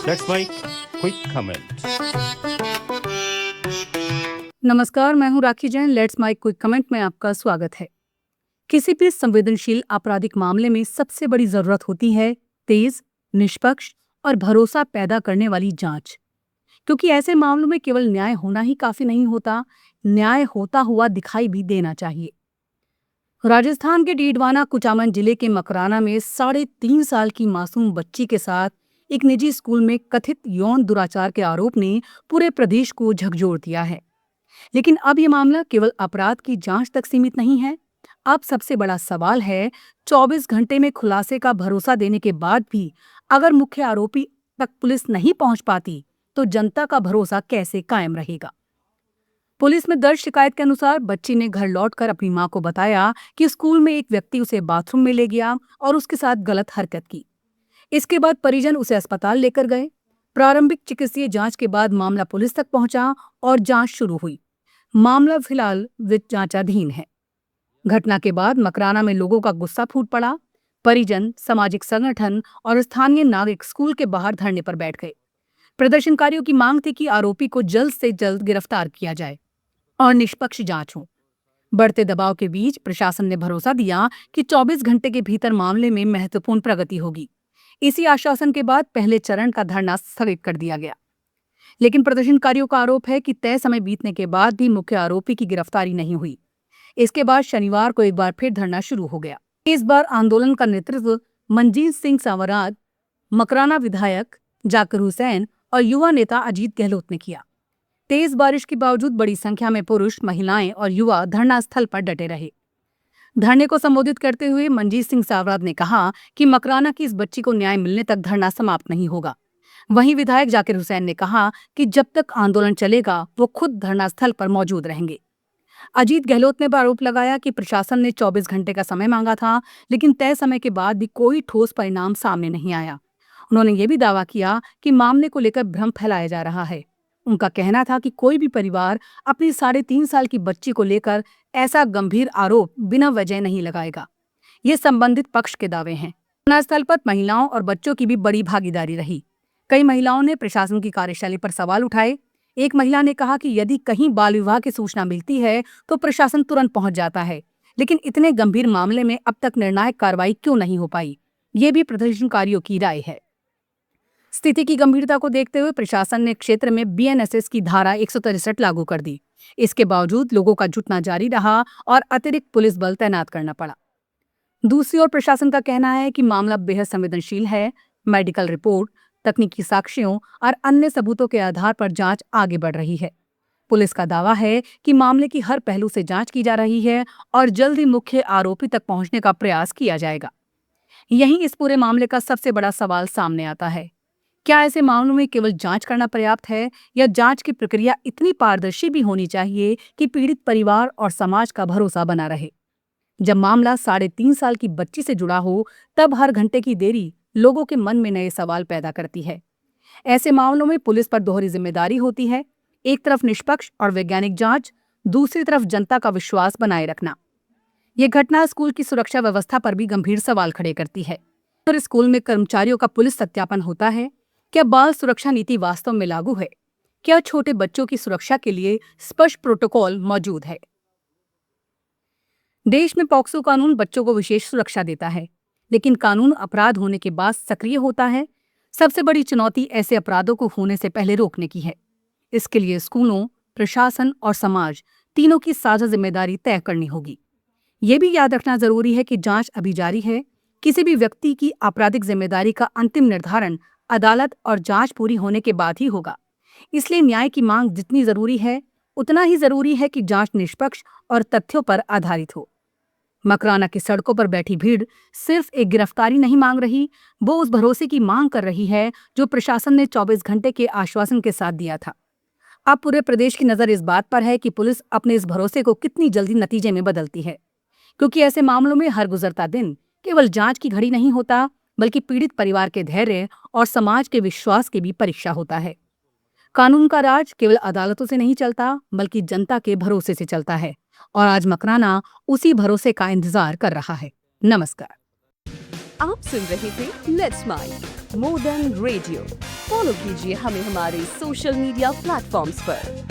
That's my quick comment. नमस्कार, मैं हूं Rakhi Jain. Let's my quick comment में आपका स्वागत है। किसी भी संवेदनशील आपराधिक मामले में सबसे बड़ी जरूरत होती है तेज, निष्पक्ष और भरोसा पैदा करने वाली जांच। क्योंकि ऐसे मामलों में केवल न्याय होना ही काफी नहीं होता, न्याय होता हुआ दिखाई भी देना चाहिए। राजस्थान के डीडवाना कुचामन जिले के मकराना में 3.5 साल की मासूम बच्ची के साथ एक निजी स्कूल में कथित यौन दुराचार के आरोप ने पूरे प्रदेश को झकझोर दिया है। लेकिन अब ये मामला केवल अपराध की जांच तक सीमित नहीं है। अब सबसे बड़ा सवाल है, 24 घंटे में खुलासे का भरोसा देने के बाद भी अगर मुख्य आरोपी तक पुलिस नहीं पहुंच पाती तो जनता का भरोसा कैसे कायम रहेगा। पुलिस में दर्ज शिकायत के अनुसार बच्ची ने घर लौटकर अपनी मां को बताया कि स्कूल में एक व्यक्ति उसे बाथरूम में ले गया और उसके साथ गलत हरकत की। इसके बाद परिजन उसे अस्पताल लेकर गए। प्रारंभिक चिकित्सीय जांच के बाद मामला पुलिस तक पहुंचा और जांच शुरू हुई। मामला फिलहाल जांचाधीन है। घटना के बाद मकराना में लोगों का गुस्सा फूट पड़ा। परिजन, सामाजिक संगठन और स्थानीय नागरिक स्कूल के बाहर धरने पर बैठ गए। प्रदर्शनकारियों की मांग थी कि आरोपी को जल्द से जल्द गिरफ्तार किया जाए और निष्पक्ष जांच हो। बढ़ते दबाव के बीच प्रशासन ने भरोसा दिया कि 24 घंटे के भीतर मामले में महत्वपूर्ण प्रगति होगी। इसी आश्वासन के बाद पहले चरण का धरना स्थगित कर दिया गया। लेकिन प्रदर्शनकारियों का आरोप है कि तय समय बीतने के बाद भी मुख्य आरोपी की गिरफ्तारी नहीं हुई। इसके बाद शनिवार को एक बार फिर धरना शुरू हो गया। इस बार आंदोलन का नेतृत्व मंजीत सिंह सांवराज, मकराना विधायक जाकिर हुसैन और युवा नेता अजीत गहलोत ने किया। तेज बारिश के बावजूद बड़ी संख्या में पुरुष, महिलाएं और युवा धरना स्थल पर डटे रहे। धरने को संबोधित करते हुए मंजीत सिंह सांवराज ने कहा कि मकराना की इस बच्ची को न्याय मिलने तक धरना समाप्त नहीं होगा। वहीं विधायक जाकिर हुसैन ने कहा कि जब तक आंदोलन चलेगा वो खुद धरना स्थल पर मौजूद रहेंगे। अजीत गहलोत ने आरोप लगाया कि प्रशासन ने 24 घंटे का समय मांगा था, लेकिन तय समय के बाद भी कोई ठोस परिणाम सामने नहीं आया। उन्होंने ये भी दावा किया कि मामले को लेकर भ्रम फैलाया जा रहा है। उनका कहना था कि कोई भी परिवार अपनी 3.5 साल की बच्ची को लेकर ऐसा गंभीर आरोप बिना वजह नहीं लगाएगा। ये संबंधित पक्ष के दावे हैं। घटनास्थल पर महिलाओं और बच्चों की भी बड़ी भागीदारी रही। कई महिलाओं ने प्रशासन की कार्यशैली पर सवाल उठाए। एक महिला ने कहा कि यदि कहीं बाल विवाह की सूचना मिलती है तो प्रशासन तुरंत पहुंच जाता है, लेकिन इतने गंभीर मामले में अब तक निर्णायक कार्रवाई क्यों नहीं हो पाई, ये भी प्रदर्शनकारियों की राय है। स्थिति की गंभीरता को देखते हुए प्रशासन ने क्षेत्र में BNSS की धारा 163 लागू कर दी। इसके बावजूद लोगों का जुटना जारी रहा और अतिरिक्त पुलिस बल तैनात करना पड़ा। दूसरी ओर प्रशासन का कहना है कि मामला बेहद संवेदनशील है। मेडिकल रिपोर्ट, तकनीकी साक्ष्यों और अन्य सबूतों के आधार पर जांच आगे बढ़ रही है। पुलिस का दावा है कि मामले की हर पहलू से जांच की जा रही है और जल्द ही मुख्य आरोपी तक पहुंचने का प्रयास किया जाएगा। यहीं इस पूरे मामले का सबसे बड़ा सवाल सामने आता है, क्या ऐसे मामलों में केवल जांच करना पर्याप्त है या जांच की प्रक्रिया इतनी पारदर्शी भी होनी चाहिए कि पीड़ित परिवार और समाज का भरोसा बना रहे। जब मामला 3.5 साल की बच्ची से जुड़ा हो, तब हर घंटे की देरी लोगों के मन में नए सवाल पैदा करती है। ऐसे मामलों में पुलिस पर दोहरी जिम्मेदारी होती है, एक तरफ निष्पक्ष और वैज्ञानिक जांच, दूसरी तरफ जनता का विश्वास बनाए रखना। ये घटना स्कूल की सुरक्षा व्यवस्था पर भी गंभीर सवाल खड़े करती है। और स्कूल में कर्मचारियों का पुलिस सत्यापन होता है? क्या बाल सुरक्षा नीति वास्तव में लागू है? क्या छोटे बच्चों की सुरक्षा के लिए स्पष्ट प्रोटोकॉल मौजूद है? देश में पॉक्सो कानून बच्चों को विशेष सुरक्षा देता है, लेकिन कानून अपराध होने के बाद सक्रिय होता है। सबसे बड़ी चुनौती ऐसे अपराधों को होने से पहले रोकने की है। इसके लिए स्कूलों, प्रशासन और समाज तीनों की साझा जिम्मेदारी तय करनी होगी। ये भी याद रखना जरूरी है कि जांच अभी जारी है। किसी भी व्यक्ति की आपराधिक जिम्मेदारी का अंतिम निर्धारण अदालत और जांच पूरी होने के बाद ही होगा। इसलिए न्याय की मांग जितनी जरूरी है, उतना ही जरूरी है कि जांच निष्पक्ष और तथ्यों पर आधारित हो। मकराना की सड़कों पर बैठी भीड़ सिर्फ एक गिरफ्तारी नहीं मांग रही, वो उस भरोसे की मांग कर रही है जो प्रशासन ने 24 घंटे के आश्वासन के साथ दिया था। अब पूरे प्रदेश की नजर इस बात पर है कि पुलिस अपने इस भरोसे को कितनी जल्दी नतीजे में बदलती है, क्योंकि ऐसे मामलों में हर गुजरता दिन केवल जांच की घड़ी नहीं होता, बल्कि पीड़ित परिवार के धैर्य और समाज के विश्वास की भी परीक्षा होता है। कानून का राज केवल अदालतों से नहीं चलता, बल्कि जनता के भरोसे से चलता है, और आज मकराना उसी भरोसे का इंतजार कर रहा है। नमस्कार। आप सुन रहे थे let's mic more than radio. Follow कीजिए हमें हमारे सोशल मीडिया प्लेटफॉर्म्स पर।